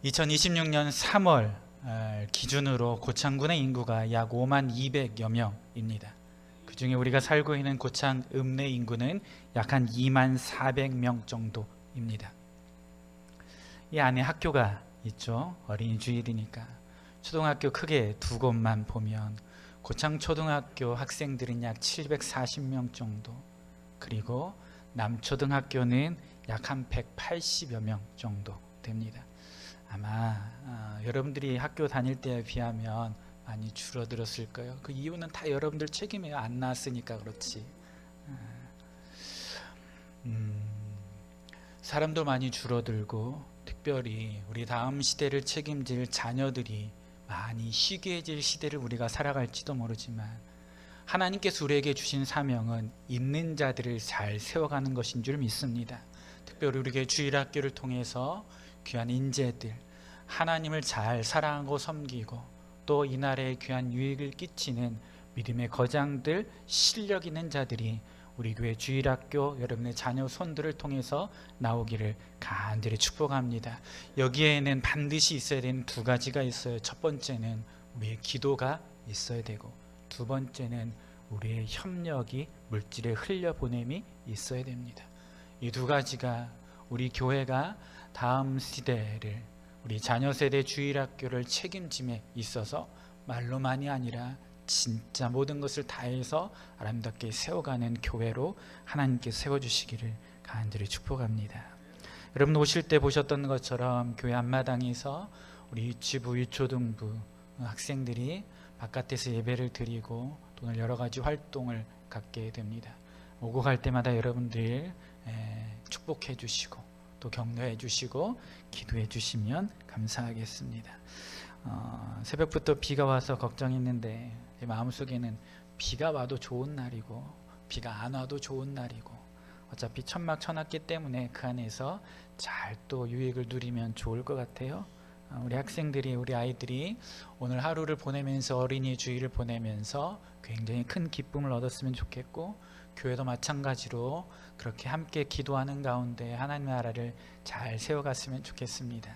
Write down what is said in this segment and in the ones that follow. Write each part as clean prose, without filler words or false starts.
2026년 3월 기준으로 고창군의 인구가 약 5만 200여 명입니다. 그 중에 우리가 살고 있는 고창 읍내 인구는 약 한 2만 400명 정도입니다. 이 안에 학교가 있죠. 어린이 주일이니까. 초등학교 크게 두 곳만 보면 고창 초등학교 학생들은 약 740명 정도, 그리고 남초등학교는 약 한 180여 명 정도 됩니다. 아마 여러분들이 학교 다닐 때에 비하면 많이 줄어들었을 거예요. 그 이유는 다 여러분들 책임이에요. 안 낳았으니까 그렇지. 사람도 많이 줄어들고, 특별히 우리 다음 시대를 책임질 자녀들이 많이 희귀해질 시대를 우리가 살아갈지도 모르지만, 하나님께서 우리에게 주신 사명은 있는 자들을 잘 세워가는 것인 줄 믿습니다. 특별히 우리에게 주일학교를 통해서 귀한 인재들, 하나님을 잘 사랑하고 섬기고 또 이 나라에 귀한 유익을 끼치는 믿음의 거장들, 실력 있는 자들이 우리 교회 주일학교 여러분의 자녀 손들을 통해서 나오기를 간절히 축복합니다. 여기에는 반드시 있어야 되는 두 가지가 있어요. 첫 번째는 우리의 기도가 있어야 되고, 두 번째는 우리의 협력이, 물질의 흘려보냄이 있어야 됩니다. 이 두 가지가 우리 교회가 다음 시대를, 우리 자녀 세대 주일학교를 책임짐에 있어서 말로만이 아니라 진짜 모든 것을 다해서 아름답게 세워가는 교회로 하나님께 세워주시기를 간절히 축복합니다. 여러분 오실 때 보셨던 것처럼 교회 앞마당에서 우리 유치부, 유초등부 학생들이 바깥에서 예배를 드리고 오늘 여러 가지 활동을 갖게 됩니다. 오고 갈 때마다 여러분들 축복해 주시고 또 격려해 주시고 기도해 주시면 감사하겠습니다. 새벽부터 비가 와서 걱정했는데 제 마음속에는 비가 와도 좋은 날이고 비가 안 와도 좋은 날이고, 어차피 천막 쳐놨기 때문에 그 안에서 잘 또 유익을 누리면 좋을 것 같아요. 우리 학생들이, 우리 아이들이 오늘 하루를 보내면서, 어린이 주일을 보내면서 굉장히 큰 기쁨을 얻었으면 좋겠고, 교회도 마찬가지로 그렇게 함께 기도하는 가운데 하나님 나라를 잘 세워갔으면 좋겠습니다.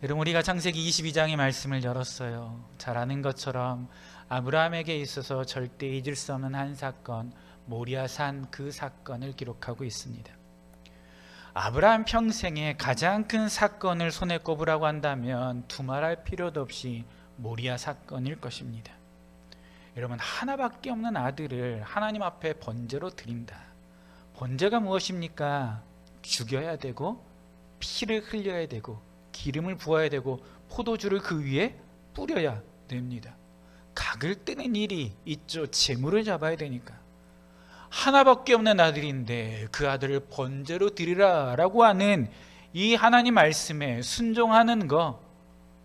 여러분, 우리가 창세기 22장의 말씀을 열었어요. 잘 아는 것처럼 아브라함에게 있어서 절대 잊을 수 없는 한 사건, 모리아산 그 사건을 기록하고 있습니다. 아브라함 평생에 가장 큰 사건을 손에 꼽으라고 한다면 두말할 필요도 없이 모리아 사건일 것입니다. 여러분, 하나밖에 없는 아들을 하나님 앞에 번제로 드린다. 번제가 무엇입니까? 죽여야 되고, 피를 흘려야 되고, 기름을 부어야 되고, 포도주를 그 위에 뿌려야 됩니다. 각을 뜨는 일이 있죠. 재물을 잡아야 되니까. 하나밖에 없는 아들인데 그 아들을 번제로 드리라 라고 하는 이 하나님 말씀에 순종하는 거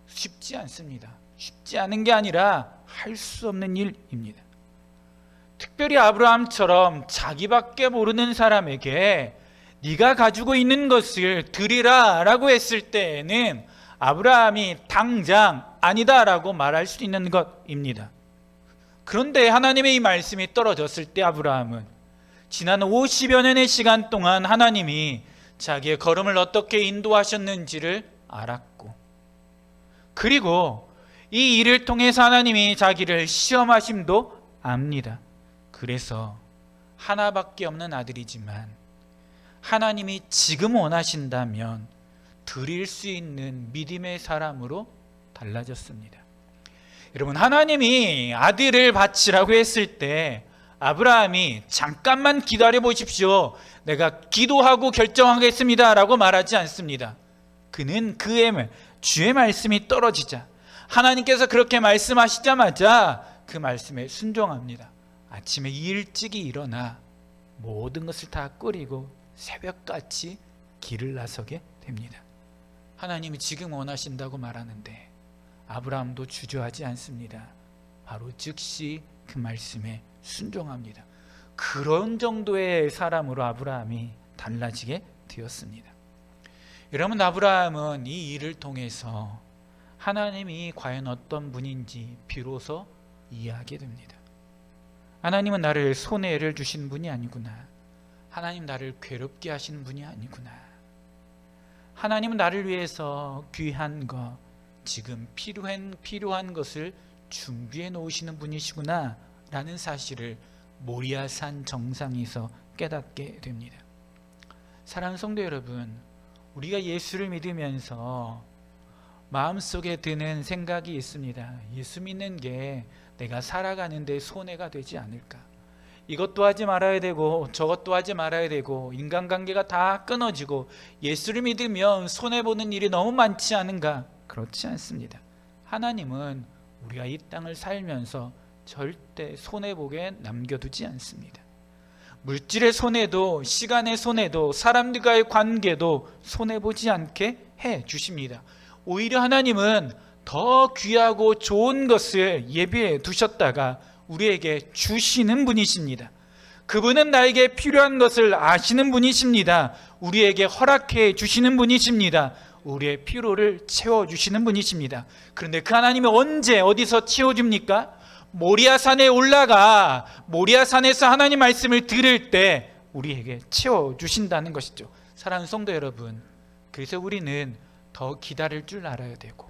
쉽지 않습니다. 쉽지 않은 게 아니라 할 수 없는 일입니다. 특별히 아브라함처럼 자기밖에 모르는 사람에게 네가 가지고 있는 것을 드리라 라고 했을 때에는 아브라함이 당장 아니다 라고 말할 수 있는 것입니다. 그런데 하나님의 이 말씀이 떨어졌을 때 아브라함은 지난 50여 년의 시간 동안 하나님이 자기의 걸음을 어떻게 인도하셨는지를 알았고, 그리고 이 일을 통해서 하나님이 자기를 시험하심도 압니다. 그래서 하나밖에 없는 아들이지만 하나님이 지금 원하신다면 드릴 수 있는 믿음의 사람으로 달라졌습니다. 여러분, 하나님이 아들을 바치라고 했을 때 아브라함이 잠깐만 기다려 보십시오, 내가 기도하고 결정하겠습니다 라고 말하지 않습니다. 그는 그의 주의 말씀이 떨어지자, 하나님께서 그렇게 말씀하시자마자 그 말씀에 순종합니다. 아침에 일찍이 일어나 모든 것을 다 끓이고 새벽같이 길을 나서게 됩니다. 하나님이 지금 원하신다고 말하는데 아브라함도 주저하지 않습니다. 바로 즉시 그 말씀에 순종합니다. 그런 정도의 사람으로 아브라함이 달라지게 되었습니다. 여러분, 아브라함은 이 일을 통해서 하나님이 과연 어떤 분인지 비로소 이해하게 됩니다. 하나님은 나를 손해를 주신 분이 아니구나. 하나님 나를 괴롭게 하신 분이 아니구나. 하나님은 나를 위해서 귀한 것, 지금 필요한 것을 준비해 놓으시는 분이시구나 라는 사실을 모리아산 정상에서 깨닫게 됩니다. 사랑하는 성도 여러분, 우리가 예수를 믿으면서 마음속에 드는 생각이 있습니다. 예수 믿는 게 내가 살아가는 데 손해가 되지 않을까? 이것도 하지 말아야 되고 저것도 하지 말아야 되고 인간관계가 다 끊어지고 예수를 믿으면 손해보는 일이 너무 많지 않은가? 그렇지 않습니다. 하나님은 우리가 이 땅을 살면서 절대 손해보게 남겨두지 않습니다. 물질의 손해도 시간의 손해도 사람들과의 관계도 손해보지 않게 해주십니다. 오히려 하나님은 더 귀하고 좋은 것을 예비해 두셨다가 우리에게 주시는 분이십니다. 그분은 나에게 필요한 것을 아시는 분이십니다. 우리에게 허락해 주시는 분이십니다. 우리의 필요를 채워주시는 분이십니다. 그런데 그 하나님이 언제 어디서 채워줍니까? 모리아산에 올라가 모리아산에서 하나님 말씀을 들을 때 우리에게 채워주신다는 것이죠. 사랑하는 성도 여러분, 그래서 우리는 더 기다릴 줄 알아야 되고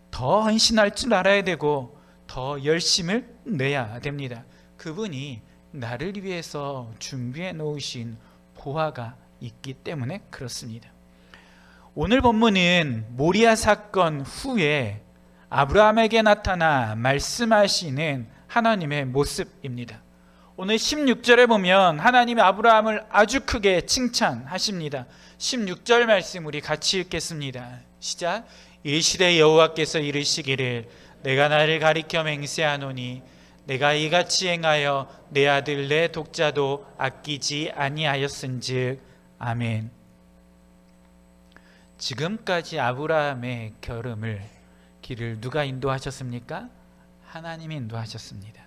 더 헌신할 줄 알아야 되고 더 열심을 내야 됩니다. 그분이 나를 위해서 준비해 놓으신 보화가 있기 때문에 그렇습니다. 오늘 본문은 모리아 사건 후에 아브라함에게 나타나 말씀하시는 하나님의 모습입니다. 오늘 16절에 보면 하나님이 아브라함을 아주 크게 칭찬하십니다. 16절 말씀 우리 같이 읽겠습니다. 시작. 이 시대 여호와께서 이르시기를 내가 나를 가리켜 맹세하노니 내가 이같이 행하여 내 아들 내 독자도 아끼지 아니하였은즉 아멘. 지금까지 아브라함의 길을 누가 인도하셨습니까? 하나님이 인도하셨습니다.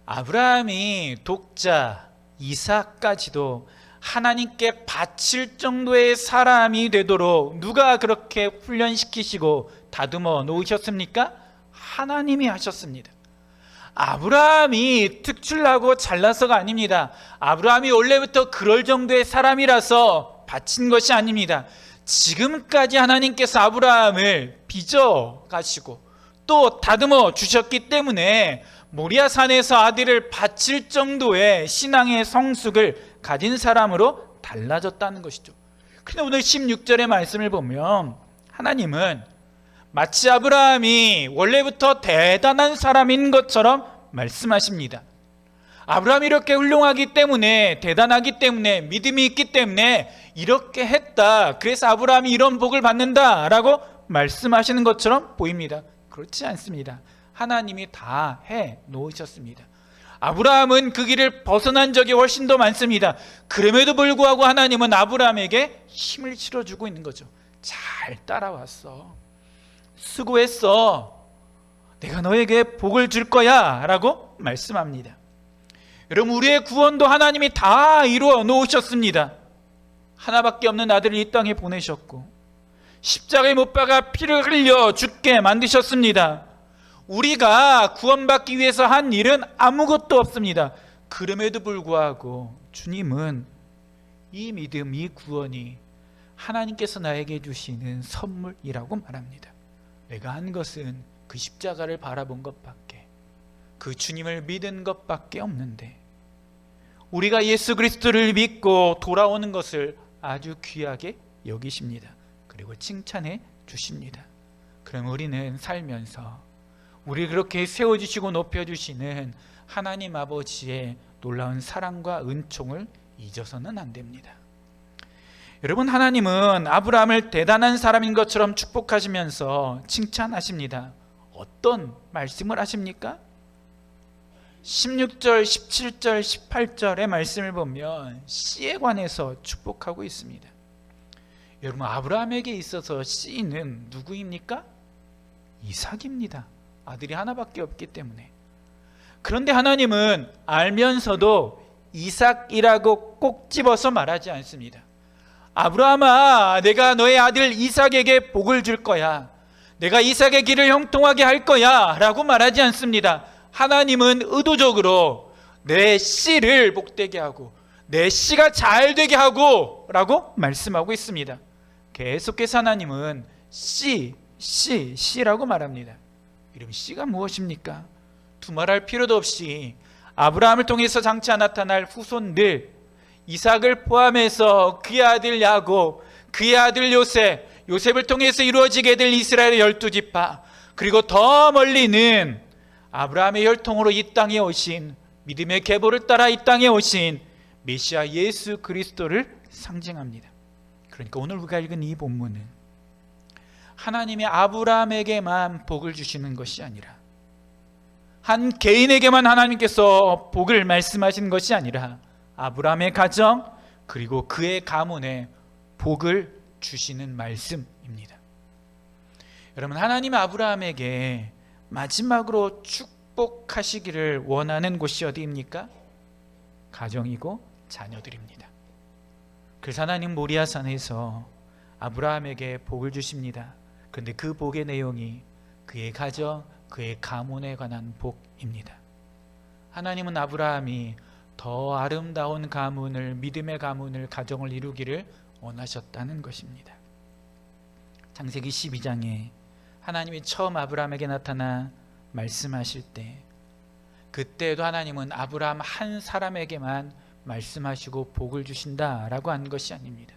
아브라함이 독자 이삭까지도 하나님께 바칠 정도의 사람이 되도록 누가 그렇게 훈련시키시고 다듬어 놓으셨습니까? 하나님이 하셨습니다. 아브라함이 특출나고 잘나서가 아닙니다. 아브라함이 원래부터 그럴 정도의 사람이라서 바친 것이 아닙니다. 지금까지 하나님께서 아브라함을 빚어 가시고 또 다듬어 주셨기 때문에 모리아산에서 아들을 바칠 정도의 신앙의 성숙을 가진 사람으로 달라졌다는 것이죠. 그런데 오늘 16절의 말씀을 보면 하나님은 마치 아브라함이 원래부터 대단한 사람인 것처럼 말씀하십니다. 아브라함이 이렇게 훌륭하기 때문에 대단하기 때문에 믿음이 있기 때문에 이렇게 했다. 그래서 아브라함이 이런 복을 받는다라고 말씀하시는 것처럼 보입니다. 그렇지 않습니다. 하나님이 다 해 놓으셨습니다. 아브라함은 그 길을 벗어난 적이 훨씬 더 많습니다. 그럼에도 불구하고 하나님은 아브라함에게 힘을 실어주고 있는 거죠. 잘 따라왔어. 수고했어. 내가 너에게 복을 줄 거야 라고 말씀합니다. 여러분, 우리의 구원도 하나님이 다 이루어 놓으셨습니다. 하나밖에 없는 아들을 이 땅에 보내셨고 십자가에 못 박아 피를 흘려 죽게 만드셨습니다. 우리가 구원받기 위해서 한 일은 아무것도 없습니다. 그럼에도 불구하고 주님은 이 믿음, 이 구원이 하나님께서 나에게 주시는 선물이라고 말합니다. 내가 한 것은 그 십자가를 바라본 것밖에, 그 주님을 믿은 것밖에 없는데 우리가 예수 그리스도를 믿고 돌아오는 것을 아주 귀하게 여기십니다. 그리고 칭찬해 주십니다. 그럼 우리는 살면서 우리 그렇게 세워주시고 높여주시는 하나님 아버지의 놀라운 사랑과 은총을 잊어서는 안 됩니다. 여러분, 하나님은 아브라함을 대단한 사람인 것처럼 축복하시면서 칭찬하십니다. 어떤 말씀을 하십니까? 16절, 17절, 18절의 말씀을 보면 씨에 관해서 축복하고 있습니다. 여러분, 아브라함에게 있어서 씨는 누구입니까? 이삭입니다. 아들이 하나밖에 없기 때문에. 그런데 하나님은 알면서도 이삭이라고 꼭 집어서 말하지 않습니다. 아브라함아, 내가 너의 아들 이삭에게 복을 줄 거야. 내가 이삭의 길을 형통하게 할 거야 라고 말하지 않습니다. 하나님은 의도적으로 내 씨를 복되게 하고 내 씨가 잘 되게 하고 라고 말씀하고 있습니다. 계속해서 하나님은 씨라고 말합니다. 이름 씨가 무엇입니까? 두말할 필요도 없이 아브라함을 통해서 장차 나타날 후손들, 이삭을 포함해서 그의 아들 야곱, 그의 아들 요셉을 통해서 이루어지게 될 이스라엘의 12지파, 그리고 더 멀리는 아브라함의 혈통으로 이 땅에 오신, 믿음의 계보를 따라 이 땅에 오신 메시아 예수 그리스도를 상징합니다. 그러니까 오늘 우리가 읽은 이 본문은 하나님이 아브라함에게만 복을 주시는 것이 아니라, 한 개인에게만 하나님께서 복을 말씀하시는 것이 아니라 아브라함의 가정 그리고 그의 가문에 복을 주시는 말씀입니다. 여러분, 하나님 아브라함에게 마지막으로 축복하시기를 원하는 곳이 어디입니까? 가정이고 자녀들입니다. 그래서 하나님 모리아산에서 아브라함에게 복을 주십니다. 그런데 그 복의 내용이 그의 가정, 그의 가문에 관한 복입니다. 하나님은 아브라함이 더 아름다운 가문을, 믿음의 가문을, 가정을 이루기를 원하셨다는 것입니다. 창세기 12장에 하나님이 처음 아브라함에게 나타나 말씀하실 때, 그때도 하나님은 아브라함 한 사람에게만 말씀하시고 복을 주신다라고 한 것이 아닙니다.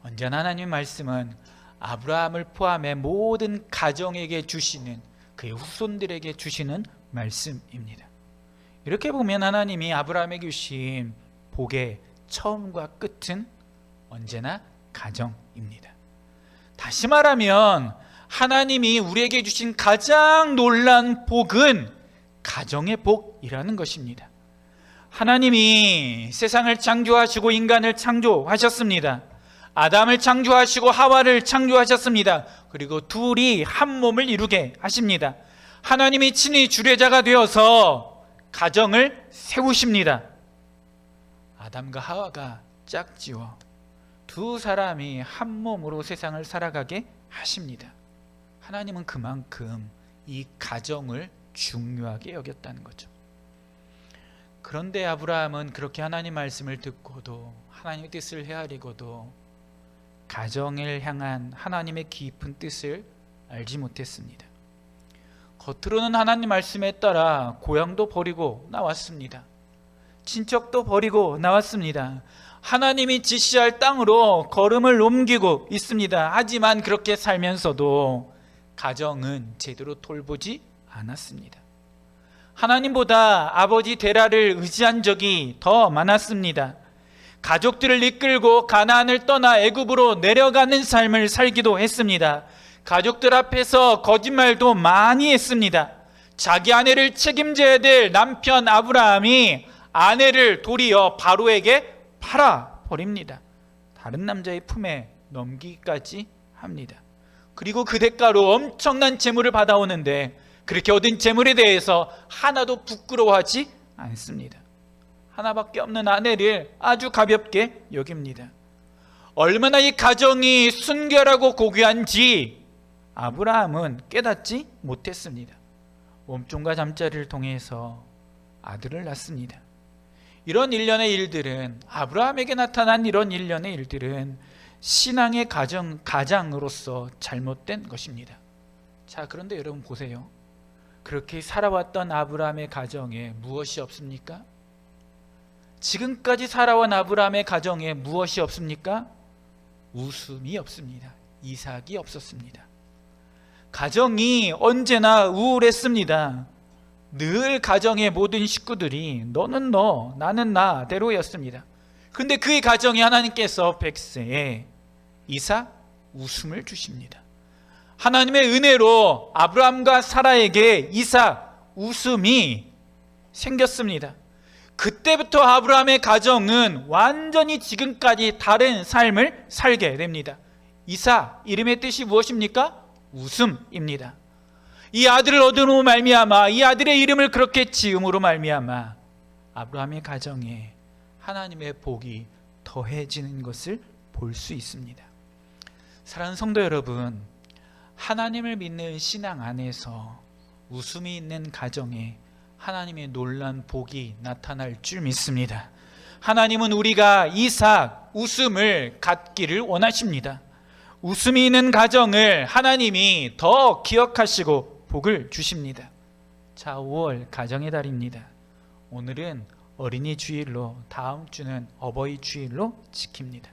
언제나 하나님의 말씀은 아브라함을 포함해 모든 가정에게 주시는, 그의 후손들에게 주시는 말씀입니다. 이렇게 보면 하나님이 아브라함에게 주신 복의 처음과 끝은 언제나 가정입니다. 다시 말하면 하나님이 우리에게 주신 가장 놀라운 복은 가정의 복이라는 것입니다. 하나님이 세상을 창조하시고 인간을 창조하셨습니다. 아담을 창조하시고 하와를 창조하셨습니다. 그리고 둘이 한 몸을 이루게 하십니다. 하나님이 친히 주례자가 되어서 가정을 세우십니다. 아담과 하와가 짝지어 두 사람이 한 몸으로 세상을 살아가게 하십니다. 하나님은 그만큼 이 가정을 중요하게 여겼다는 거죠. 그런데 아브라함은 그렇게 하나님 말씀을 듣고도, 하나님의 뜻을 헤아리고도 가정을 향한 하나님의 깊은 뜻을 알지 못했습니다. 겉으로는 하나님 말씀에 따라 고향도 버리고 나왔습니다. 친척도 버리고 나왔습니다. 하나님이 지시할 땅으로 걸음을 옮기고 있습니다. 하지만 그렇게 살면서도 가정은 제대로 돌보지 않았습니다. 하나님보다 아버지 데라를 의지한 적이 더 많았습니다. 가족들을 이끌고 가나안을 떠나 애굽으로 내려가는 삶을 살기도 했습니다. 가족들 앞에서 거짓말도 많이 했습니다. 자기 아내를 책임져야 될 남편 아브라함이 아내를 도리어 바로에게 팔아버립니다. 다른 남자의 품에 넘기기까지 합니다. 그리고 그 대가로 엄청난 재물을 받아오는데 그렇게 얻은 재물에 대해서 하나도 부끄러워하지 않습니다. 하나밖에 없는 아내를 아주 가볍게 여깁니다. 얼마나 이 가정이 순결하고 고귀한지 아브라함은 깨닫지 못했습니다. 몸종과 잠자리를 통해서 아들을 낳습니다. 이런 일련의 일들은, 아브라함에게 나타난 이런 일련의 일들은 신앙의 가장으로서 잘못된 것입니다. 자, 그런데 여러분 보세요. 그렇게 살아왔던 아브라함의 가정에 무엇이 없습니까? 지금까지 살아온 아브라함의 가정에 무엇이 없습니까? 웃음이 없습니다. 이삭이 없었습니다. 가정이 언제나 우울했습니다. 늘 가정의 모든 식구들이 너는 너, 나는 나대로였습니다. 그런데 그의 가정에 하나님께서 백세에 이삭 웃음을 주십니다. 하나님의 은혜로 아브라함과 사라에게 이삭 웃음이 생겼습니다. 그때부터 아브라함의 가정은 완전히 지금까지 다른 삶을 살게 됩니다. 이삭, 이름의 뜻이 무엇입니까? 웃음입니다. 이 아들을 얻음으로 말미암아, 이 아들의 이름을 그렇게 지음으로 말미암아 아브라함의 가정에 하나님의 복이 더해지는 것을 볼 수 있습니다. 사랑하는 성도 여러분, 하나님을 믿는 신앙 안에서 웃음이 있는 가정에 하나님의 놀란 복이 나타날 줄 믿습니다. 하나님은 우리가 이삭 웃음을 갖기를 원하십니다. 웃음이 있는 가정을 하나님이 더 기억하시고 복을 주십니다. 자, 5월 가정의 달입니다. 오늘은 어린이 주일로, 다음 주는 어버이 주일로 지킵니다.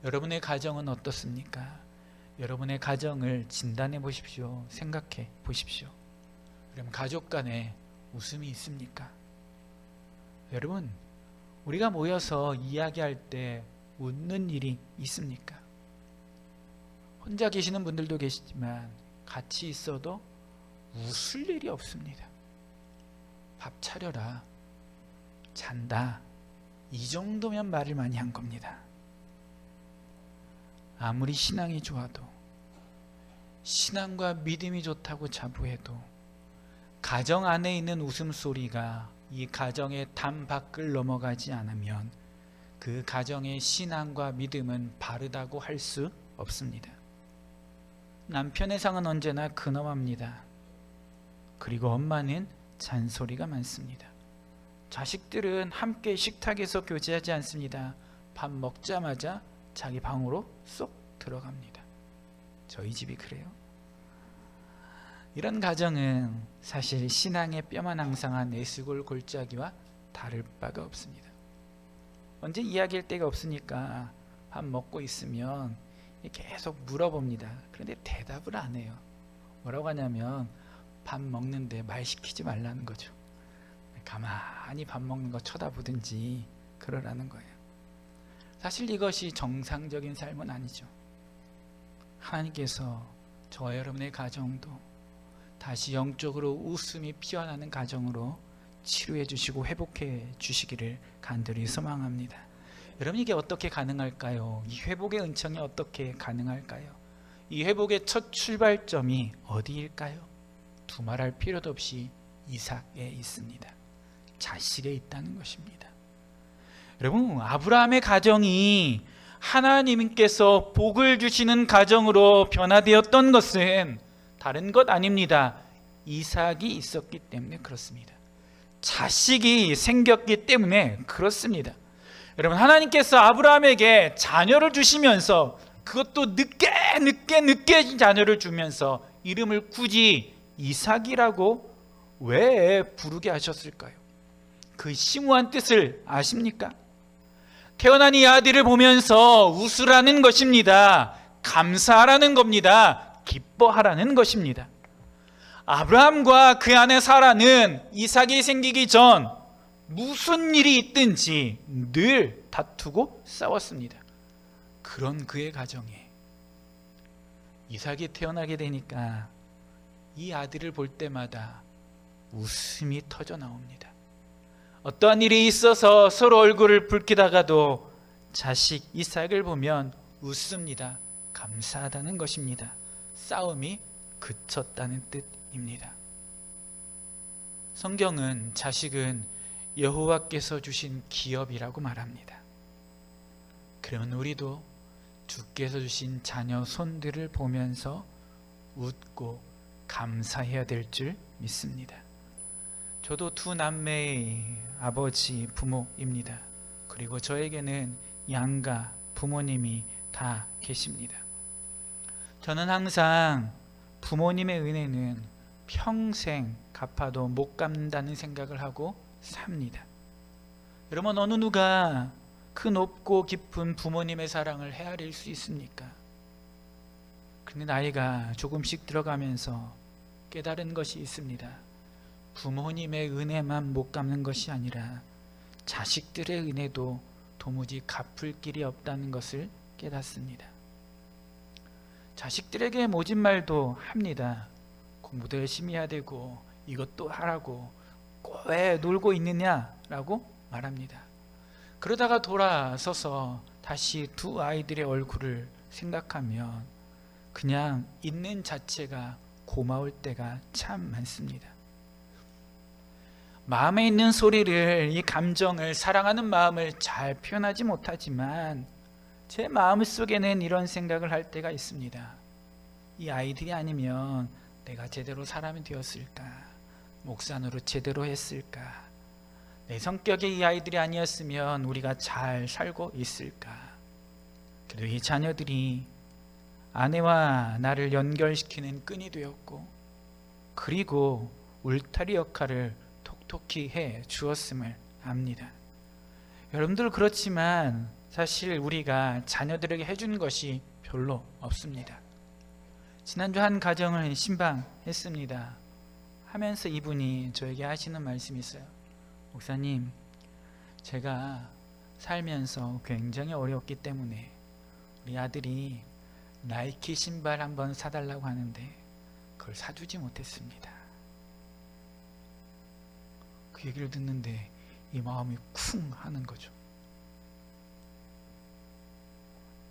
여러분의 가정은 어떻습니까? 여러분의 가정을 진단해 보십시오. 생각해 보십시오. 그럼 가족 간에 웃음이 있습니까? 여러분, 우리가 모여서 이야기할 때 웃는 일이 있습니까? 혼자 계시는 분들도 계시지만 같이 있어도 웃을 일이 없습니다. 밥 차려라, 잔다, 이 정도면 말을 많이 한 겁니다. 아무리 신앙이 좋아도, 신앙과 믿음이 좋다고 자부해도 가정 안에 있는 웃음소리가 이 가정의 담 밖을 넘어가지 않으면 그 가정의 신앙과 믿음은 바르다고 할 수 없습니다. 남편의 상은 언제나 근엄합니다. 그리고 엄마는 잔소리가 많습니다. 자식들은 함께 식탁에서 교제하지 않습니다. 밥 먹자마자 자기 방으로 쏙 들어갑니다. 저희 집이 그래요. 이런 가정은 사실 신앙의 뼈만 항상한 내수골 골짜기와 다를 바가 없습니다. 언제 이야기할 데가 없으니까 밥 먹고 있으면 계속 물어봅니다. 그런데 대답을 안 해요. 뭐라고 하냐면 밥 먹는데 말 시키지 말라는 거죠. 가만히 밥 먹는 거 쳐다보든지 그러라는 거예요. 사실 이것이 정상적인 삶은 아니죠. 하나님께서 저와 여러분의 가정도 다시 영적으로 웃음이 피어나는 가정으로 치료해 주시고 회복해 주시기를 간절히 소망합니다. 여러분, 이게 어떻게 가능할까요? 이 회복의 은총이 어떻게 가능할까요? 이 회복의 첫 출발점이 어디일까요? 두말할 필요도 없이 이삭에 있습니다. 자식에 있다는 것입니다. 여러분, 아브라함의 가정이 하나님께서 복을 주시는 가정으로 변화되었던 것은 다른 것 아닙니다. 이삭이 있었기 때문에 그렇습니다. 자식이 생겼기 때문에 그렇습니다. 여러분, 하나님께서 아브라함에게 자녀를 주시면서 그것도 늦게 자녀를 주면서 이름을 굳이 이삭이라고 왜 부르게 하셨을까요? 그 심오한 뜻을 아십니까? 태어난 이 아들을 보면서 웃으라는 것입니다. 감사하라는 겁니다. 기뻐하라는 것입니다. 아브라함과 그 아내 사라는 이삭이 생기기 전 무슨 일이 있든지 늘 다투고 싸웠습니다. 그런 그의 가정에 이삭이 태어나게 되니까 이 아들을 볼 때마다 웃음이 터져 나옵니다. 어떠한 일이 있어서 서로 얼굴을 붉히다가도 자식 이삭을 보면 웃습니다. 감사하다는 것입니다. 싸움이 그쳤다는 뜻입니다. 성경은 자식은 여호와께서 주신 기업이라고 말합니다. 그러면 우리도 주께서 주신 자녀 손들을 보면서 웃고 감사해야 될 줄 믿습니다. 저도 두 남매의 아버지 부모입니다. 그리고 저에게는 양가 부모님이 다 계십니다. 저는 항상 부모님의 은혜는 평생 갚아도 못 갚는다는 생각을 하고 삽니다. 여러분, 어느 누가 그 높고 깊은 부모님의 사랑을 헤아릴 수 있습니까? 그런데 나이가 조금씩 들어가면서 깨달은 것이 있습니다. 부모님의 은혜만 못 갚는 것이 아니라 자식들의 은혜도 도무지 갚을 길이 없다는 것을 깨닫습니다. 자식들에게 모진 말도 합니다. 공부도 열심히 해야 되고 이것도 하라고, 왜 놀고 있느냐라고 말합니다. 그러다가 돌아서서 다시 두 아이들의 얼굴을 생각하면 그냥 있는 자체가 고마울 때가 참 많습니다. 마음에 있는 소리를, 이 감정을, 사랑하는 마음을 잘 표현하지 못하지만 제 마음속에는 이런 생각을 할 때가 있습니다. 이 아이들이 아니면 내가 제대로 사람이 되었을까? 목사노릇 제대로 했을까? 내 성격의 이 아이들이 아니었으면 우리가 잘 살고 있을까? 그래도 이 자녀들이 아내와 나를 연결시키는 끈이 되었고, 그리고 울타리 역할을 톡톡히 해 주었음을 압니다. 여러분들, 그렇지만 사실 우리가 자녀들에게 해준 것이 별로 없습니다. 지난주 한 가정을 신방했습니다. 하면서 이분이 저에게 하시는 말씀이 있어요. 목사님, 제가 살면서 굉장히 어려웠기 때문에 우리 아들이 나이키 신발 한번 사달라고 하는데 그걸 사주지 못했습니다. 그 얘기를 듣는데 이 마음이 쿵 하는 거죠.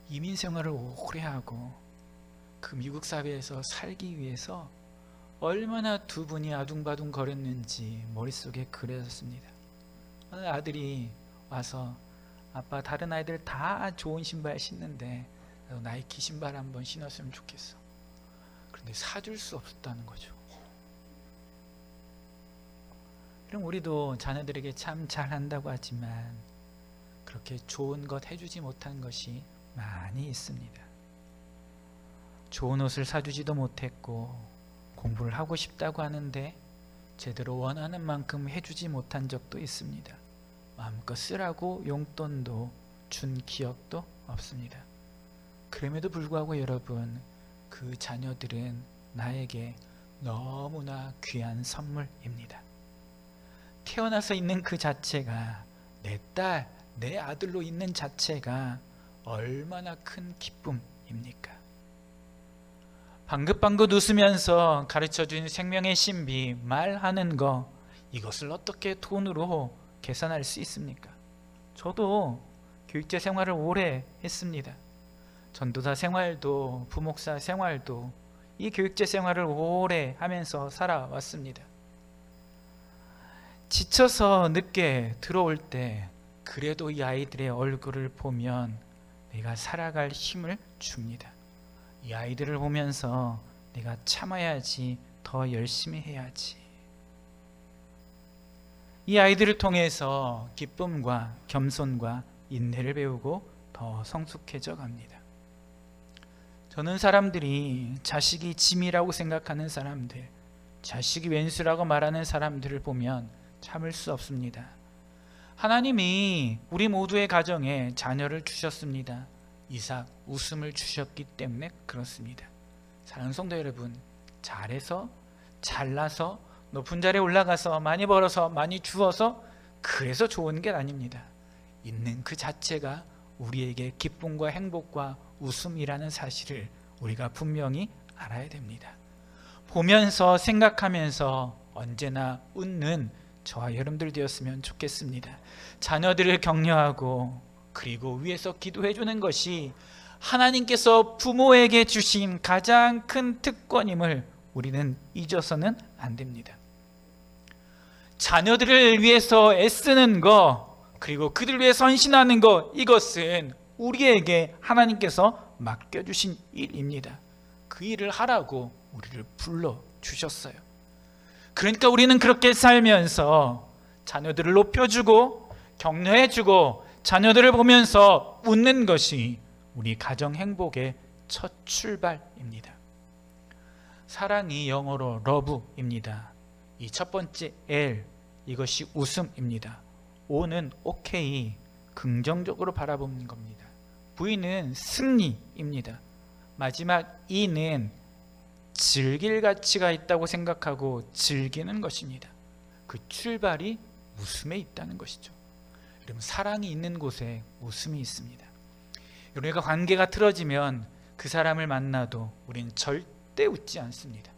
이민 생활을 오래 하고 그 미국 사회에서 살기 위해서 얼마나 두 분이 아둥바둥 거렸는지 머릿속에 그려졌습니다. 어느 아들이 와서 아빠, 다른 아이들 다 좋은 신발 신는데 나이키 신발 한번 신었으면 좋겠어. 그런데 사줄 수 없었다는 거죠. 그럼 우리도 자녀들에게 참 잘한다고 하지만 그렇게 좋은 것 해주지 못한 것이 많이 있습니다. 좋은 옷을 사주지도 못했고, 공부를 하고 싶다고 하는데 제대로 원하는 만큼 해주지 못한 적도 있습니다. 마음껏 쓰라고 용돈도 준 기억도 없습니다. 그럼에도 불구하고 여러분, 그 자녀들은 나에게 너무나 귀한 선물입니다. 태어나서 있는 그 자체가, 내 딸, 내 아들로 있는 자체가 얼마나 큰 기쁨입니까? 방긋방긋 웃으면서 가르쳐준 생명의 신비, 말하는 거, 이것을 어떻게 돈으로 계산할 수 있습니까? 저도 교육자 생활을 오래 했습니다. 전도사 생활도 부목사 생활도 이 교육자 생활을 오래 하면서 살아왔습니다. 지쳐서 늦게 들어올 때 그래도 이 아이들의 얼굴을 보면 내가 살아갈 힘을 줍니다. 이 아이들을 보면서 내가 참아야지, 더 열심히 해야지. 이 아이들을 통해서 기쁨과 겸손과 인내를 배우고 더 성숙해져 갑니다. 저는 사람들이 자식이 짐이라고 생각하는 사람들, 자식이 왼수라고 말하는 사람들을 보면 참을 수 없습니다. 하나님이 우리 모두의 가정에 자녀를 주셨습니다. 이삭, 웃음을 주셨기 때문에 그렇습니다. 사랑하는 성도 여러분, 잘해서, 잘나서, 높은 자리에 올라가서, 많이 벌어서, 많이 주어서 그래서 좋은 게 아닙니다. 있는 그 자체가 우리에게 기쁨과 행복과 웃음이라는 사실을 우리가 분명히 알아야 됩니다. 보면서 생각하면서 언제나 웃는 저와 여러분들 되었으면 좋겠습니다. 자녀들을 격려하고 그리고 위에서 기도해 주는 것이 하나님께서 부모에게 주신 가장 큰 특권임을 우리는 잊어서는 안 됩니다. 자녀들을 위해서 애쓰는 것, 그리고 그들을 위해 선신하는 것, 이것은 우리에게 하나님께서 맡겨주신 일입니다. 그 일을 하라고 우리를 불러주셨어요. 그러니까 우리는 그렇게 살면서 자녀들을 높여주고 격려해주고 자녀들을 보면서 웃는 것이 우리 가정 행복의 첫 출발입니다. 사랑이 영어로 love입니다. 이 첫 번째 L, 이것이 웃음입니다. O는 오케이, 긍정적으로 바라보는 겁니다. V는 승리입니다. 마지막 E는 즐길 가치가 있다고 생각하고 즐기는 것입니다. 그 출발이 웃음에 있다는 것이죠. 여러분, 사랑이 있는 곳에 웃음이 있습니다. 우리가 관계가 틀어지면 그 사람을 만나도 우리는 절대 웃지 않습니다.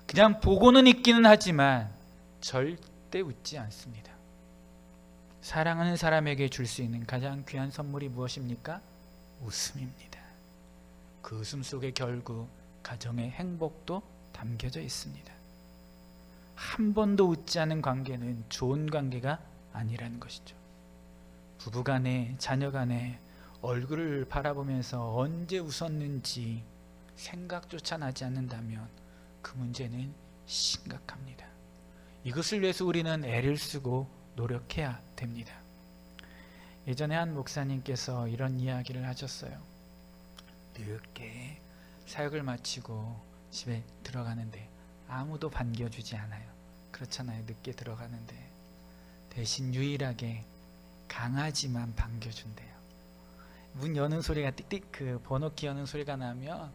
그냥 보고는 있기는 하지만 절대 웃지 않습니다. 사랑하는 사람에게 줄 수 있는 가장 귀한 선물이 무엇입니까? 웃음입니다. 그 웃음 속에 결국 가정의 행복도 담겨져 있습니다. 한 번도 웃지 않은 관계는 좋은 관계가 아니라는 것이죠. 부부간에, 자녀간에 얼굴을 바라보면서 언제 웃었는지 생각조차 나지 않는다면 그 문제는 심각합니다. 이것을 위해서 우리는 애를 쓰고 노력해야 됩니다. 예전에 한 목사님께서 이런 이야기를 하셨어요. 늦게 사역을 마치고 집에 들어가는데 아무도 반겨주지 않아요. 그렇잖아요. 늦게 들어가는데 대신 유일하게 강아지만 반겨준대요. 문 여는 소리가 띡띡 그 번호키 여는 소리가 나면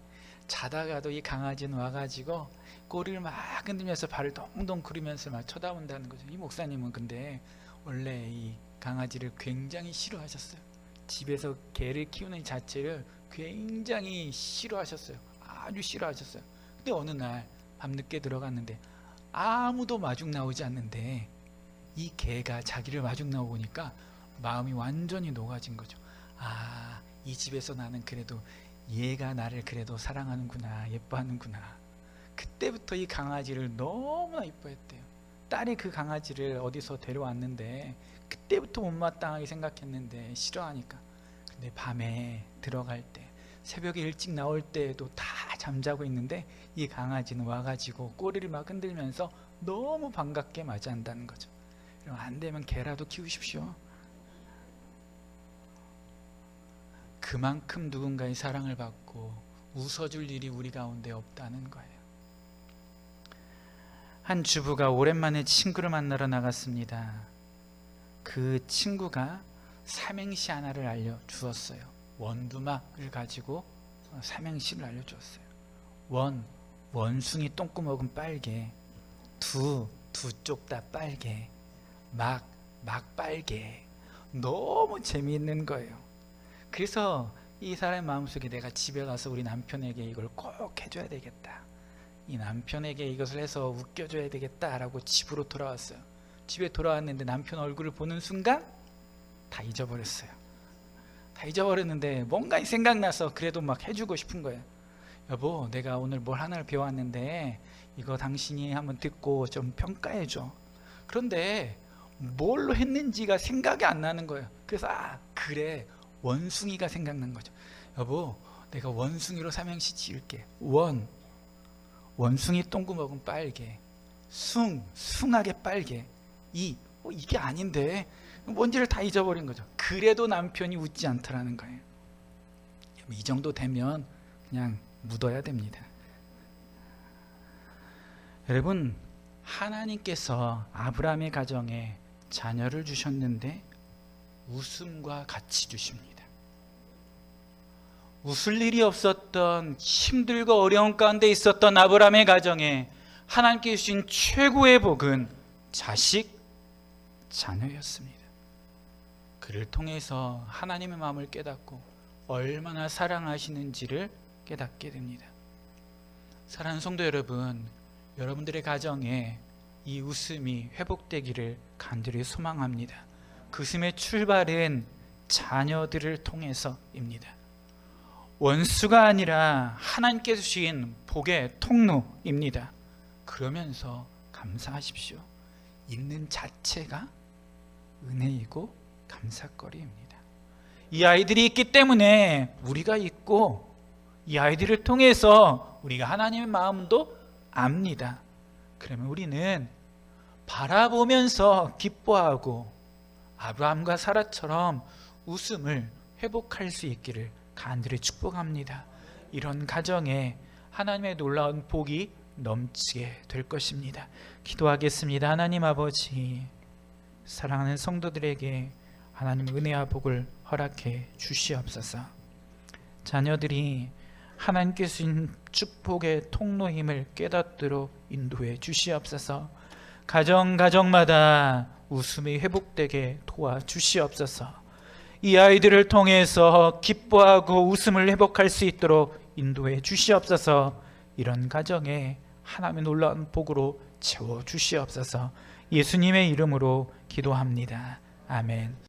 자다가도 이 강아지는 와가지고 꼬리를 막 흔들면서 발을 동동 구르면서 막 쳐다본다는 거죠. 이 목사님은 근데 원래 이 강아지를 굉장히 싫어하셨어요. 집에서 개를 키우는 자체를 굉장히 싫어하셨어요. 아주 싫어하셨어요. 근데 어느 날 밤늦게 들어갔는데 아무도 마중 나오지 않는데 이 개가 자기를 마중 나오니까 마음이 완전히 녹아진 거죠. 아, 이 집에서 나는 그래도 얘가 나를 그래도 사랑하는구나, 예뻐하는구나. 그때부터 이 강아지를 너무나 예뻐했대요. 딸이 그 강아지를 어디서 데려왔는데 그때부터 못마땅하게 생각했는데 싫어하니까. 근데 밤에 들어갈 때 새벽에 일찍 나올 때에도 다 잠자고 있는데 이 강아지는 와가지고 꼬리를 막 흔들면서 너무 반갑게 맞이한다는 거죠. 그럼 안 되면 개라도 키우십시오. 그만큼 누군가의 사랑을 받고 웃어줄 일이 우리 가운데 없다는 거예요. 한 주부가 오랜만에 친구를 만나러 나갔습니다. 그 친구가 삼행시 하나를 알려주었어요. 원두막을 가지고 삼행시를 알려주었어요. 원숭이 똥구멍은 빨개. 두 쪽 다 빨개. 막 빨개. 너무 재미있는 거예요. 그래서 이 사람의 마음속에 내가 집에 가서 우리 남편에게 이걸 꼭 해줘야 되겠다, 이 남편에게 이것을 해서 웃겨줘야 되겠다라고 집으로 돌아왔어요. 집에 돌아왔는데 남편 얼굴을 보는 순간 다 잊어버렸어요. 다 잊어버렸는데 뭔가 생각나서 그래도 막 해주고 싶은 거예요. 여보, 내가 오늘 뭘 하나를 배웠는데 이거 당신이 한번 듣고 좀 평가해줘. 그런데 뭘로 했는지가 생각이 안 나는 거예요. 그래서 그래, 원숭이가 생각난 거죠. 여보, 내가 원숭이로 삼행시 지을게. 원숭이 똥구멍은 빨개. 숭하게 빨개. 이게 아닌데 뭔지를 다 잊어버린 거죠. 그래도 남편이 웃지 않더라는 거예요. 이 정도 되면 그냥 묻어야 됩니다. 여러분, 하나님께서 아브라함의 가정에 자녀를 주셨는데 웃음과 같이 주십니다. 웃을 일이 없었던, 힘들고 어려운 가운데 있었던 아브라함의 가정에 하나님께 주신 최고의 복은 자녀였습니다. 그를 통해서 하나님의 마음을 깨닫고 얼마나 사랑하시는지를 깨닫게 됩니다. 사랑하는 성도 여러분, 여러분들의 가정에 이 웃음이 회복되기를 간절히 소망합니다. 그 웃음의 출발은 자녀들을 통해서입니다. 원수가 아니라 하나님께서 주신 복의 통로입니다. 그러면서 감사하십시오. 있는 자체가 은혜이고 감사거리입니다. 이 아이들이 있기 때문에 우리가 있고, 이 아이들을 통해서 우리가 하나님의 마음도 압니다. 그러면 우리는 바라보면서 기뻐하고 아브라함과 사라처럼 웃음을 회복할 수 있기를 간절히 축복합니다. 이런 가정에 하나님의 놀라운 복이 넘치게 될 것입니다. 기도하겠습니다. 하나님 아버지, 사랑하는 성도들에게 하나님 은혜와 복을 허락해 주시옵소서. 자녀들이 하나님께서 주신 축복의 통로임을 깨닫도록 인도해 주시옵소서. 가정마다 웃음이 회복되게 도와주시옵소서. 이 아이들을 통해서 기뻐하고 웃음을 회복할 수 있도록 인도해 주시옵소서. 이런 가정에 하나님의 놀라운 복으로 채워 주시옵소서. 예수님의 이름으로 기도합니다. 아멘.